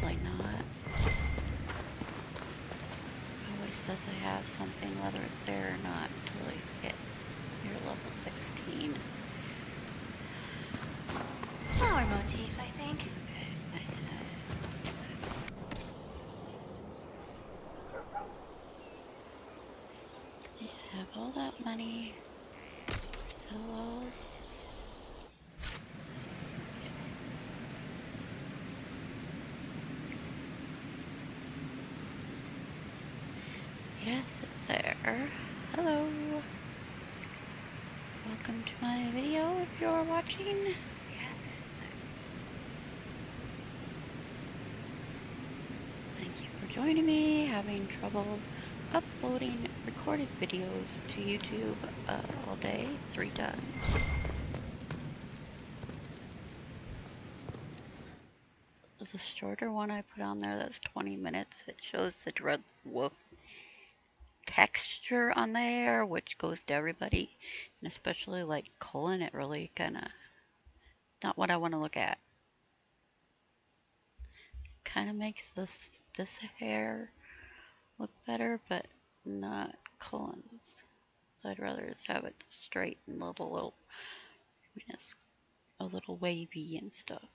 Probably not. Always says I have something, whether it's there or not, until you get your level 16. Flower motif, I think. You have all that money. So all. Yes, it's there. Hello. Welcome to my video if you're watching. Yes. Thank you for joining me. Having trouble uploading recorded videos to YouTube all day, 3 times. The shorter one I put on there, that's 20 minutes. It shows the dread wolf texture on there, which goes to everybody, and especially like Cullen, it really kind of not what I want to look at. Kind of makes this hair look better, but not Cullen's. So I'd rather just have it straight and little, I mean, it's a little wavy and stuff.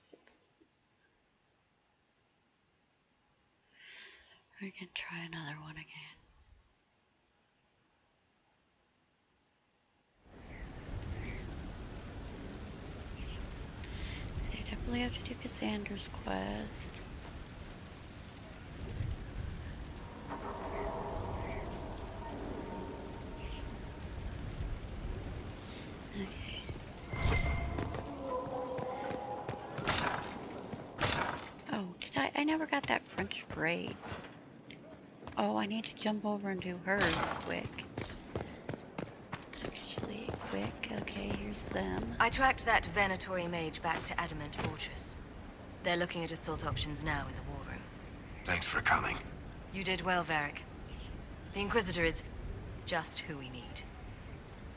I can try another one again. So I definitely have to do Cassandra's quest. Okay. Oh, I never got that French braid. Oh, I need to jump over and do hers quick. Actually, quick. Okay, here's them. I tracked that Venatori mage back to Adamant Fortress. They're looking at assault options now in the war room. Thanks for coming. You did well, Varric. The Inquisitor is just who we need.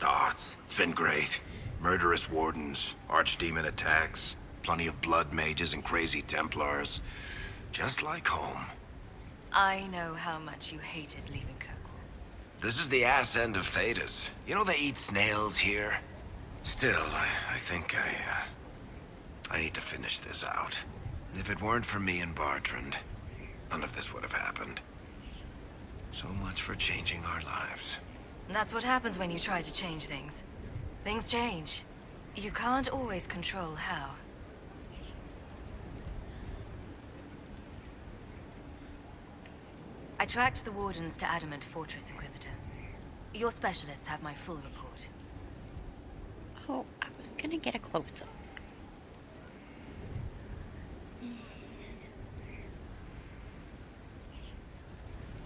Oh, it's been great. Murderous wardens, archdemon attacks, plenty of blood mages and crazy Templars. Just like home. I know how much you hated leaving Kirkwall. This is the ass end of Thedas. You know they eat snails here? Still, I think I need to finish this out. If it weren't for me and Bartrand, none of this would have happened. So much for changing our lives. And that's what happens when you try to change things. Things change. You can't always control how. I tracked the Wardens to Adamant Fortress, Inquisitor. Your specialists have my full report. Oh, I was gonna get a close-up.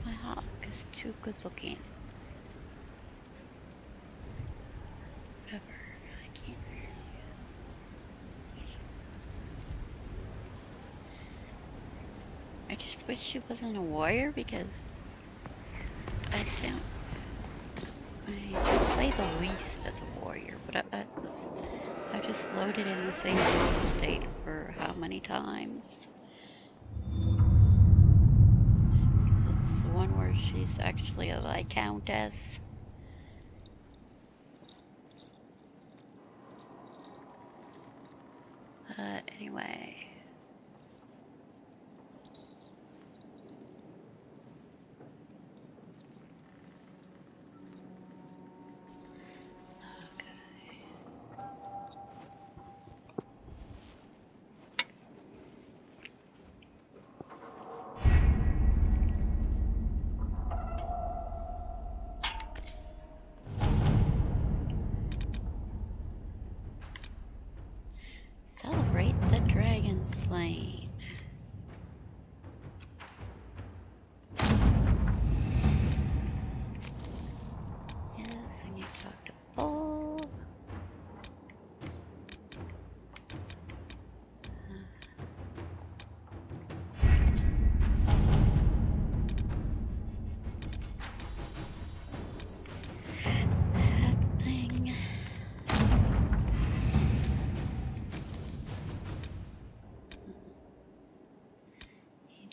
My hawk is too good looking. Whatever, I can't. I just wish she wasn't a warrior because I play the least as a warrior, but I just loaded in the same state for how many times? It's the one where she's actually a Viscountess. But anyway. Celebrate the dragon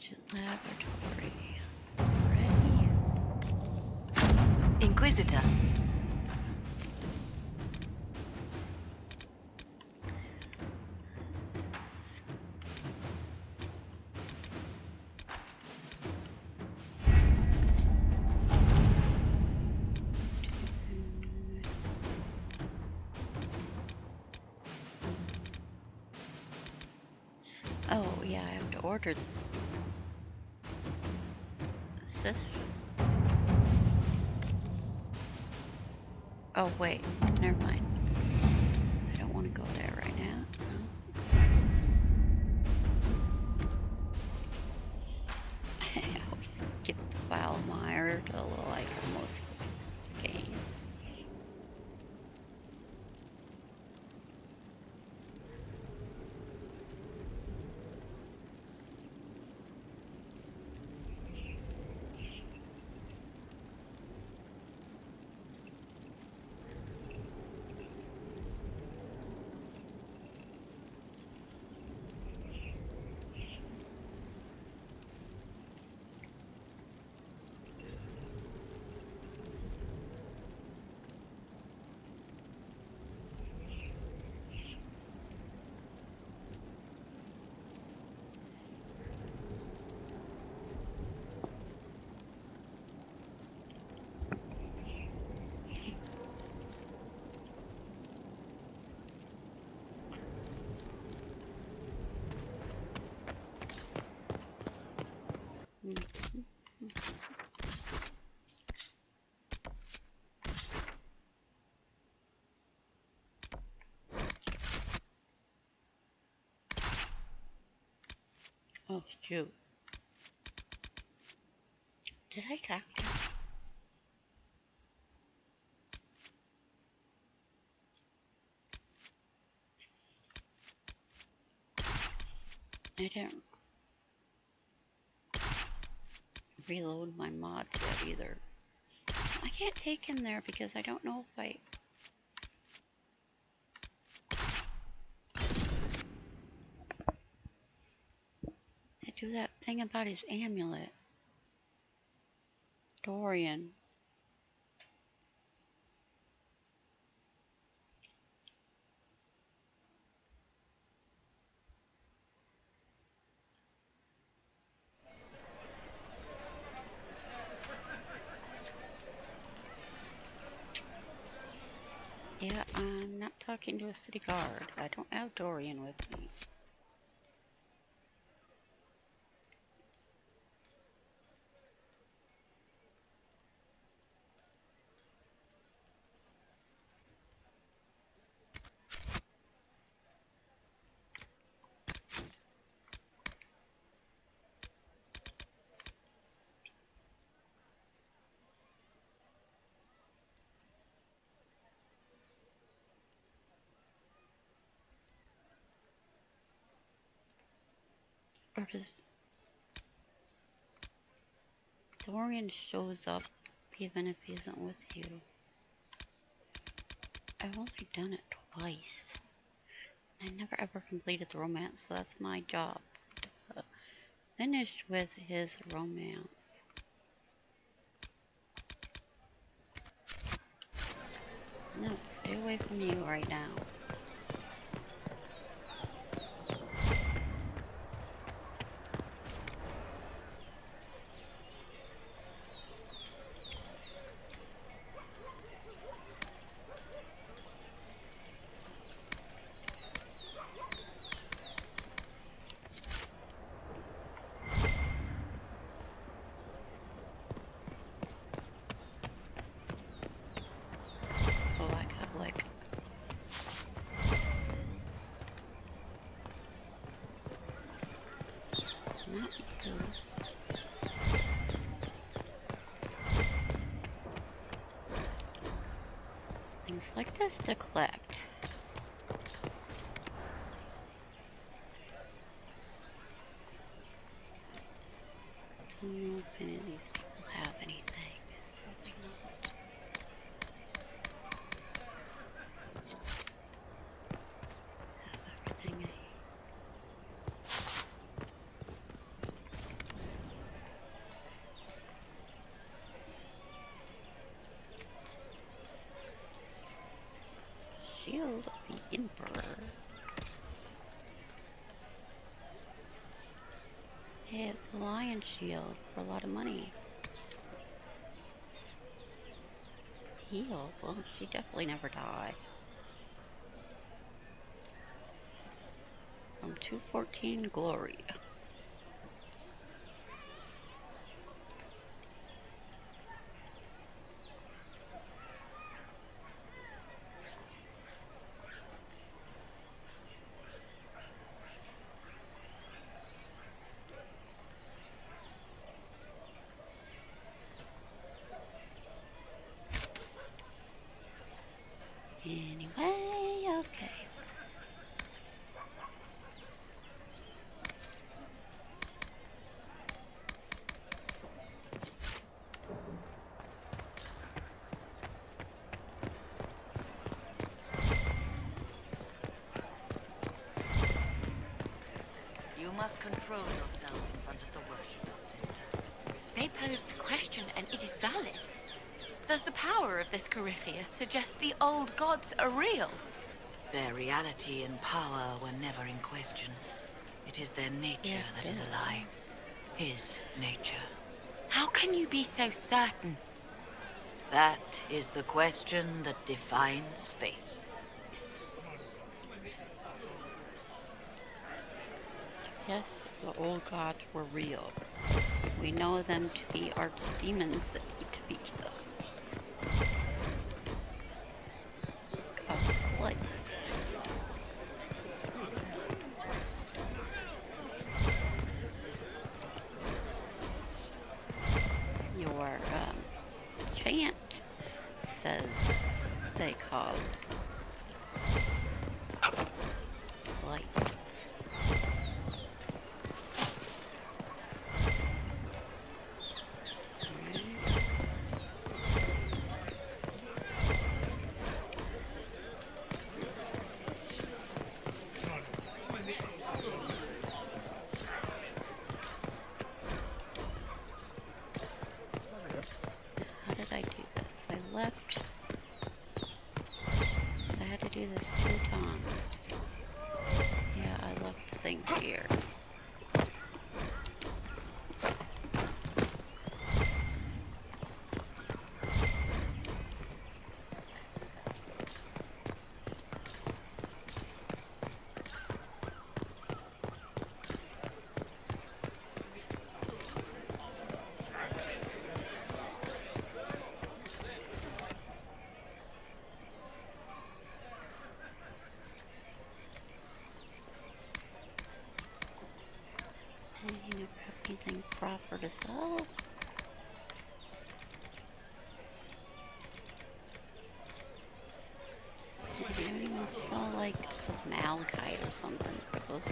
Agent laboratory. Already? Inquisitor. Oh, yeah, I have to order. Is this? Oh, wait. Never mind. I don't want to go there right now. No. I always skip the file mire till like almost the game. Mhm. Oh, shoot. Did I talk to you? I didn't reload my mods yet either. I can't take him there because I don't know if I do that thing about his amulet. Dorian. Yeah, I'm not talking to a city guard. I don't have Dorian with me. Or does Dorian shows up even if he isn't with you? I've only done it twice. I never ever completed the romance, so that's my job. To finish with his romance. No, stay away from you right now. So I got like not you. Things like this to collect. Don't know if any of these people have anything. Probably not. Have everything Hey, it's a lion shield for a lot of money. Heal? Well, she definitely never die. From 214 Glory. Anyway, okay. You must control yourself in front of the worshippers, sister. They posed the question, and it is valid. Does the power of this Corypheus suggest the old gods are real? Their reality and power were never in question. It is their nature that is a lie. His nature. How can you be so certain? That is the question that defines faith. Yes, the old gods were real. We know them to be archdemons that need to be killed. Cosplays. Your chant says they cause lights. How did I do this? I left. I had to do this 2 times. Yeah, I left things here. Anything proper to sell? I don't even sell like some malachite or something for those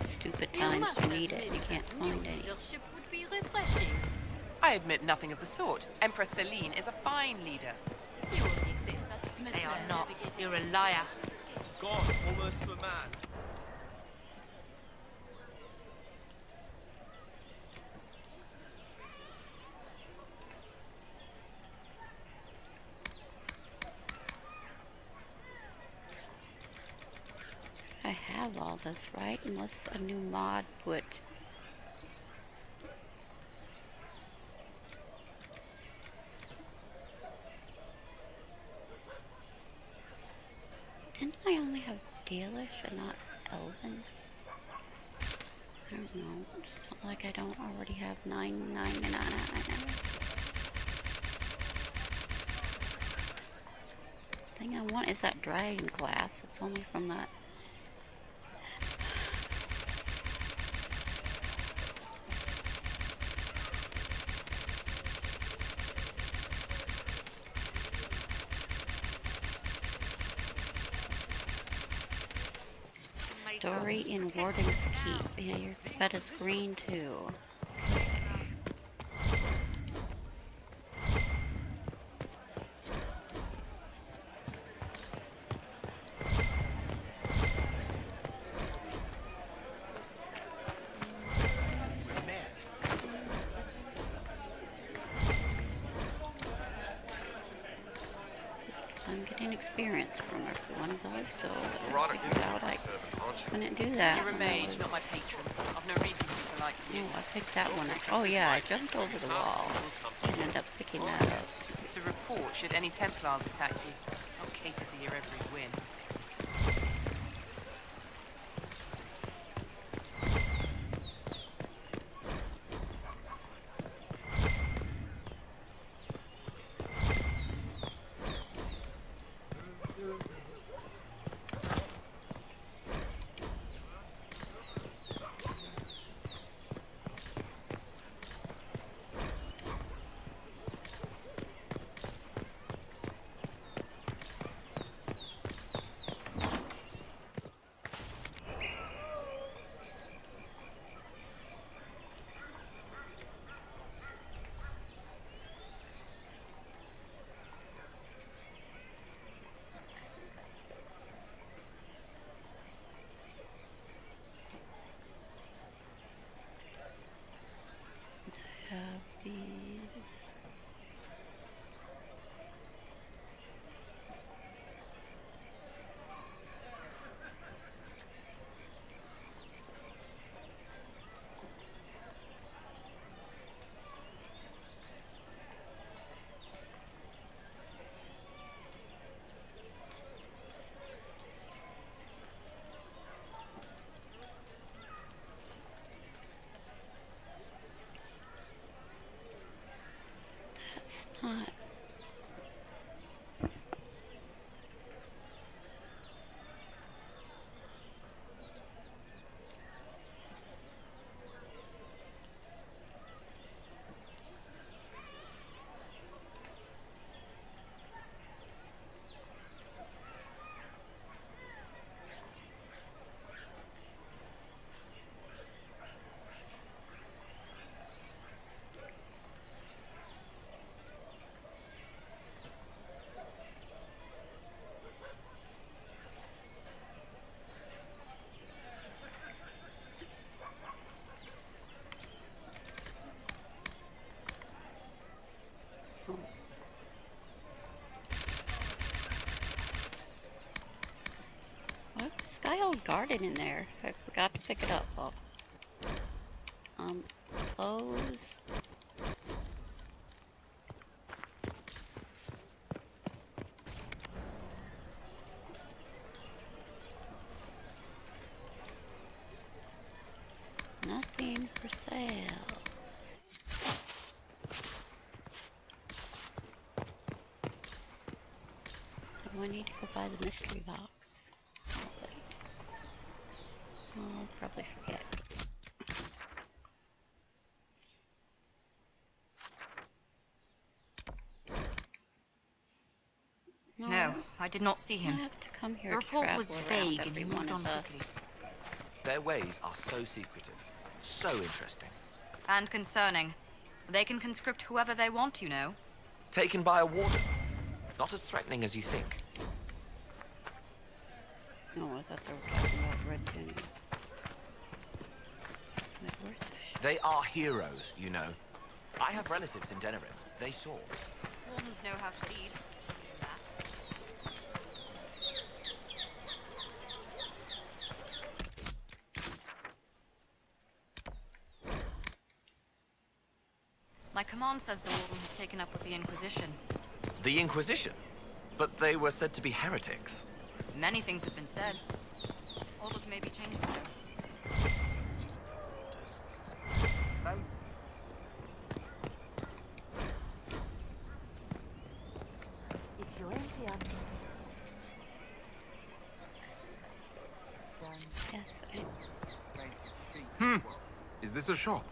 stupid times you need it. You can't find any. Leadership would be refreshing. I admit nothing of the sort. Empress Celine is a fine leader. You only say such. They are not. You're a liar. Gone, almost to a man. I have all this, right? Unless a new mod put... Didn't I only have Dalish and not Elven? I don't know. It's not like I don't already have 999. The thing I want is that dragon class. It's only from that. Story in Warden's Keep. Yeah, you're fed a screen too. Okay. We're met. I'm getting experience from everyone though, so I Roderick figured out I servant, aren't you? couldn't do that. You're a when I mage, was- not my patron. I've no reason to be polite. like you. Oh, I picked that one up. Oh yeah, I jumped over the wall and ended up picking that up. To report should any Templars attack you. I'll cater to your every whim. Have these. That's not. Whoops, Sky-Old Garden in there. I forgot to pick it up. Oh. Close. Nothing for sale. Do I need to go buy the mystery box? Oh, wait. I'll probably forget. No, I did not see I him. have to come here The to report travel was around vague and every he one moved of on the. quickly. Their ways are so secretive, so interesting. And concerning. They can conscript whoever they want, you know. Taken by a warden. Not as threatening as you think. No, I thought they were talking about Red Tuning. Wait, where's the ship? They are heroes, you know. I have relatives in Denerim. They saw. Wardens know how to lead. My command says the warden has taken up with the Inquisition. The Inquisition? But they were said to be heretics. Many things have been said. Orders may be changing though. Yes, Is this a shop?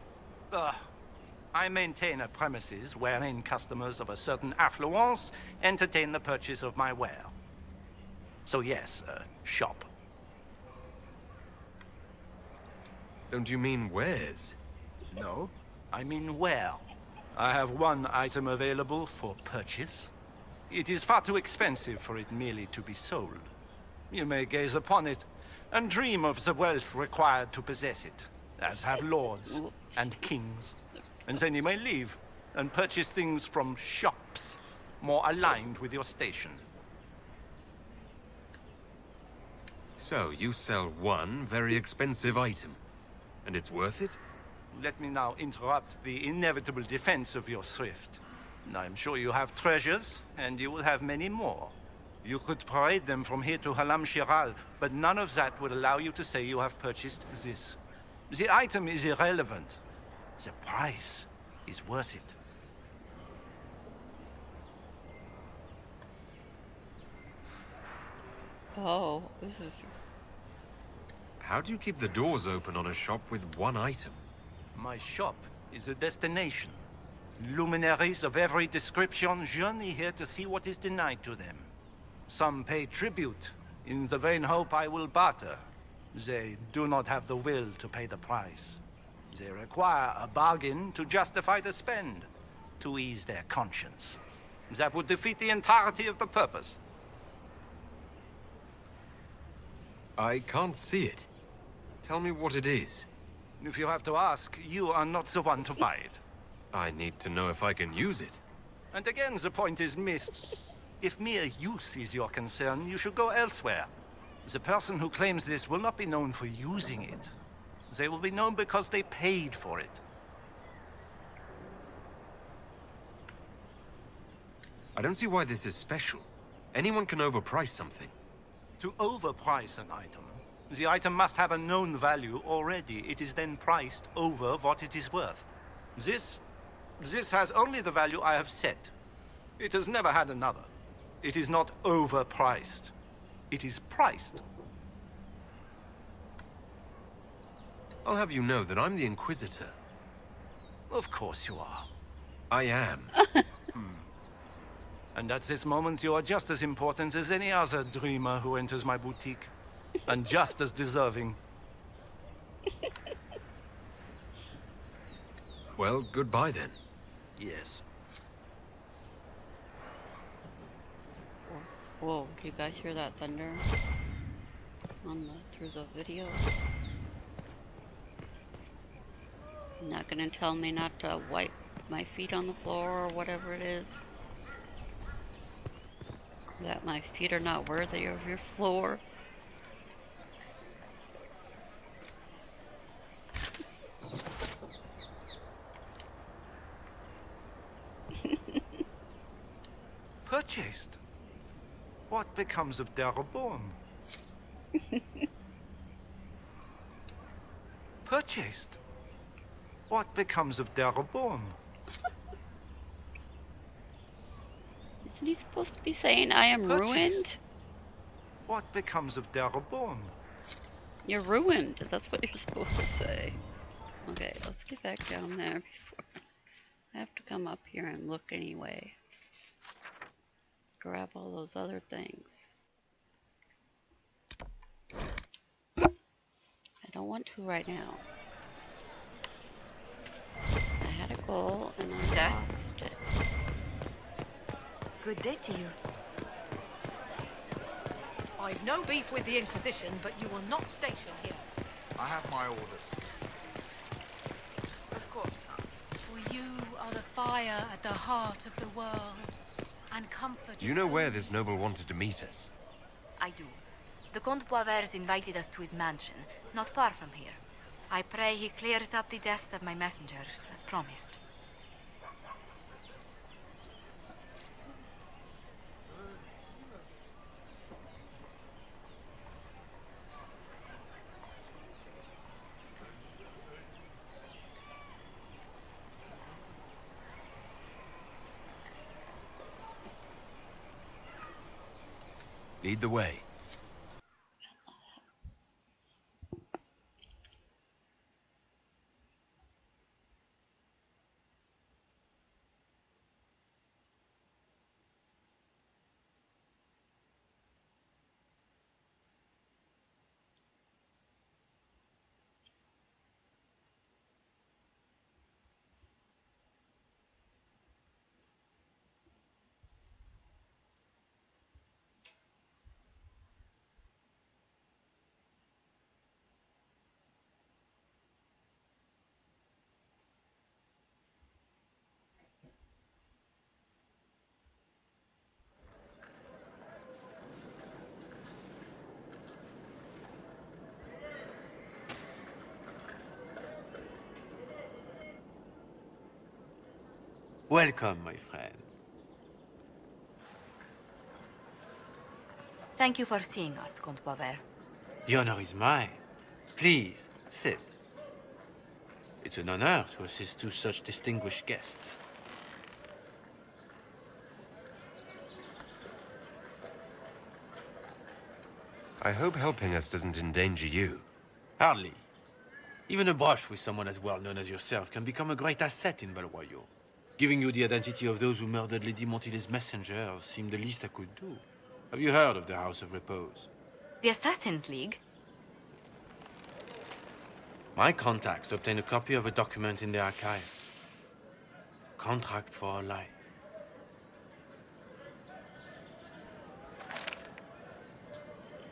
I maintain a premises wherein customers of a certain affluence entertain the purchase of my ware. So yes, a shop. Don't you mean wares? No, I mean ware. I have one item available for purchase. It is far too expensive for it merely to be sold. You may gaze upon it and dream of the wealth required to possess it, as have lords and kings. And then you may leave and purchase things from shops more aligned with your station. So, you sell one very expensive item. And it's worth it? Let me now interrupt the inevitable defense of your thrift. I'm sure you have treasures, and you will have many more. You could parade them from here to Halam Shiral, but none of that would allow you to say you have purchased this. The item is irrelevant. The price is worth it. Oh, this is... How do you keep the doors open on a shop with one item? My shop is a destination. Luminaries of every description journey here to see what is denied to them. Some pay tribute, in the vain hope I will barter. They do not have the will to pay the price. They require a bargain to justify the spend, to ease their conscience. That would defeat the entirety of the purpose. I can't see it. Tell me what it is. If you have to ask, you are not the one to buy it. I need to know if I can use it. And again, the point is missed. If mere use is your concern, you should go elsewhere. The person who claims this will not be known for using it. They will be known because they paid for it. I don't see why this is special. Anyone can overprice something. To overprice an item, the item must have a known value already. It is then priced over what it is worth. This has only the value I have set. It has never had another. It is not overpriced. It is priced. I'll have you know that I'm the Inquisitor. Of course you are. I am. And at this moment, you are just as important as any other dreamer who enters my boutique. And just as deserving. Well, goodbye then. Yes. Whoa, do you guys hear that thunder? Through the video? Not gonna tell me not to wipe my feet on the floor or whatever it is. That my feet are not worthy of your floor. Purchased? What becomes of Darabon? Purchased? What becomes of Darabon? Isn't he supposed to be saying I am ruined? What becomes of Darabon? You're ruined. That's what you're supposed to say. Okay, let's get back down there before I have to come up here and look anyway. Grab all those other things. I don't want to right now. I had a goal and I lost it. Good day to you. I've no beef with the Inquisition, but you will not station here. I have my orders. Of course not. For you are the fire at the heart of the world, and comfort. Do you know where this noble wanted to meet us? I do. The Comte Boisvert invited us to his mansion, not far from here. I pray he clears up the deaths of my messengers, as promised. Lead the way. Welcome, my friend. Thank you for seeing us, Comte Boisvert. The honor is mine. Please, sit. It's an honor to assist two such distinguished guests. I hope helping us doesn't endanger you. Hardly. Even a brush with someone as well known as yourself can become a great asset in Valroyo. Giving you the identity of those who murdered Lady Montile's messengers seemed the least I could do. Have you heard of the House of Repose? The Assassin's League? My contacts obtained a copy of a document in the archives. Contract for a life.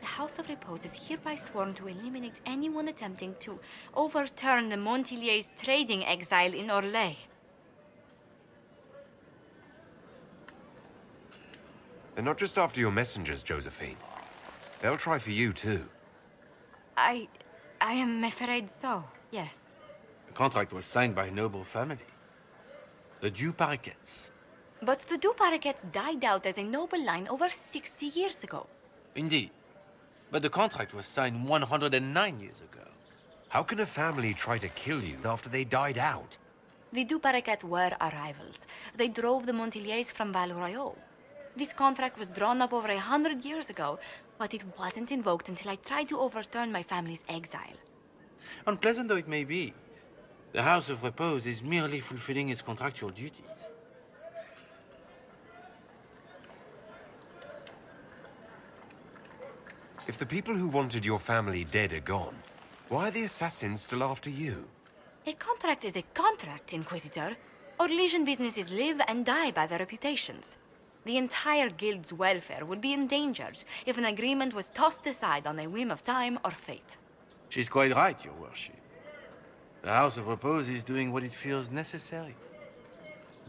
The House of Repose is hereby sworn to eliminate anyone attempting to overturn the Montilier's trading exile in Orlais. They're not just after your messengers, Josephine. They'll try for you, too. I am afraid so, yes. The contract was signed by a noble family. The Du Paraquets. But the Du Paraquets died out as a noble line over 60 years ago. Indeed. But the contract was signed 109 years ago. How can a family try to kill you after they died out? The Du Paraquets were our rivals. They drove the Montiliers from Valroyo. This contract was drawn up over 100 years ago, but it wasn't invoked until I tried to overturn my family's exile. Unpleasant though it may be, the House of Repose is merely fulfilling its contractual duties. If the people who wanted your family dead are gone, why are the assassins still after you? A contract is a contract, Inquisitor. Our Legion businesses live and die by their reputations. The entire guild's welfare would be endangered if an agreement was tossed aside on a whim of time or fate. She's quite right, Your Worship. The House of Repose is doing what it feels necessary,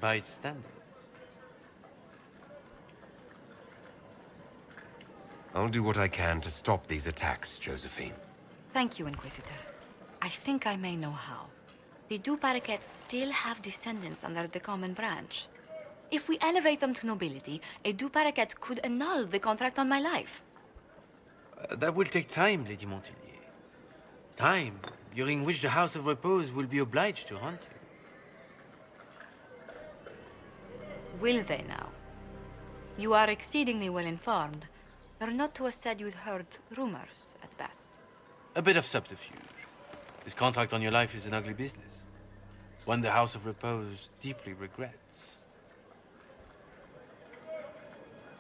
by its standards. I'll do what I can to stop these attacks, Josephine. Thank you, Inquisitor. I think I may know how. The Du Paraquets still have descendants under the common branch. If we elevate them to nobility, a Du Paraquet could annul the contract on my life. That will take time, Lady Montilier. Time during which the House of Repose will be obliged to hunt you. Will they now? You are exceedingly well informed. You're not to have said you'd heard rumors, at best. A bit of subterfuge. This contract on your life is an ugly business. One the House of Repose deeply regrets.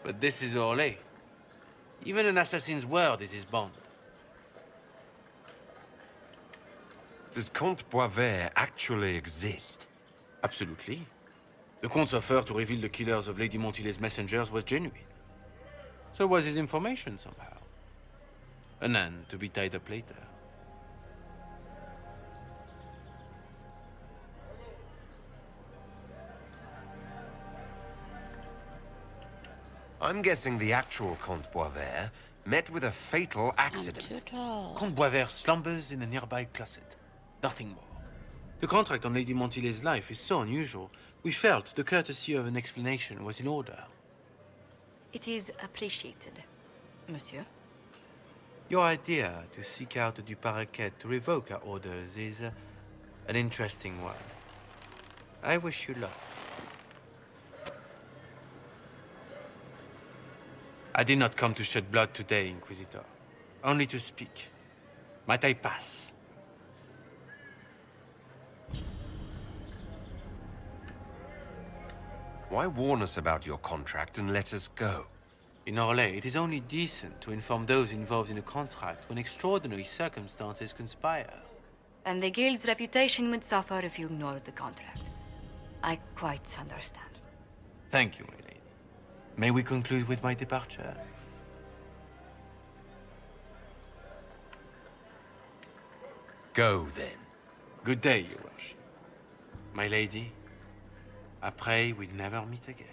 But this is Orlais. Even an assassin's word is his bond. Does Comte Boisvert actually exist? Absolutely. The Comte's offer to reveal the killers of Lady Montile's messengers was genuine. So was his information somehow. An end to be tied up later. I'm guessing the actual Comte Boisvert met with a fatal accident. Comte Boisvert slumbers in a nearby closet. Nothing more. The contract on Lady Montile's life is so unusual, we felt the courtesy of an explanation was in order. It is appreciated, monsieur. Your idea to seek out the Du Paraquet to revoke our orders is an interesting one. I wish you luck. I did not come to shed blood today, Inquisitor. Only to speak. Might I pass? Why warn us about your contract and let us go? In Orlais, it is only decent to inform those involved in a contract when extraordinary circumstances conspire. And the guild's reputation would suffer if you ignored the contract. I quite understand. Thank you, my lady. May we conclude with my departure? Go, then. Good day, Your Worship. My lady, I pray we never meet again.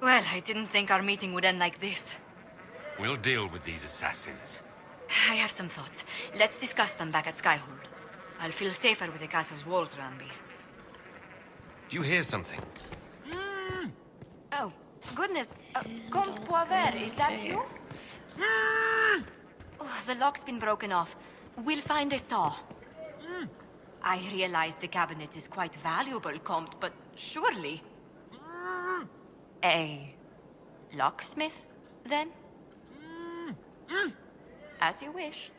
Well, I didn't think our meeting would end like this. We'll deal with these assassins. I have some thoughts. Let's discuss them back at Skyhold. I'll feel safer with the castle's walls around me. Do you hear something? Oh, goodness. Comte Poivert, is that you? Oh, the lock's been broken off. We'll find a saw. I realize the cabinet is quite valuable, Comte, but surely... A locksmith, then? As you wish.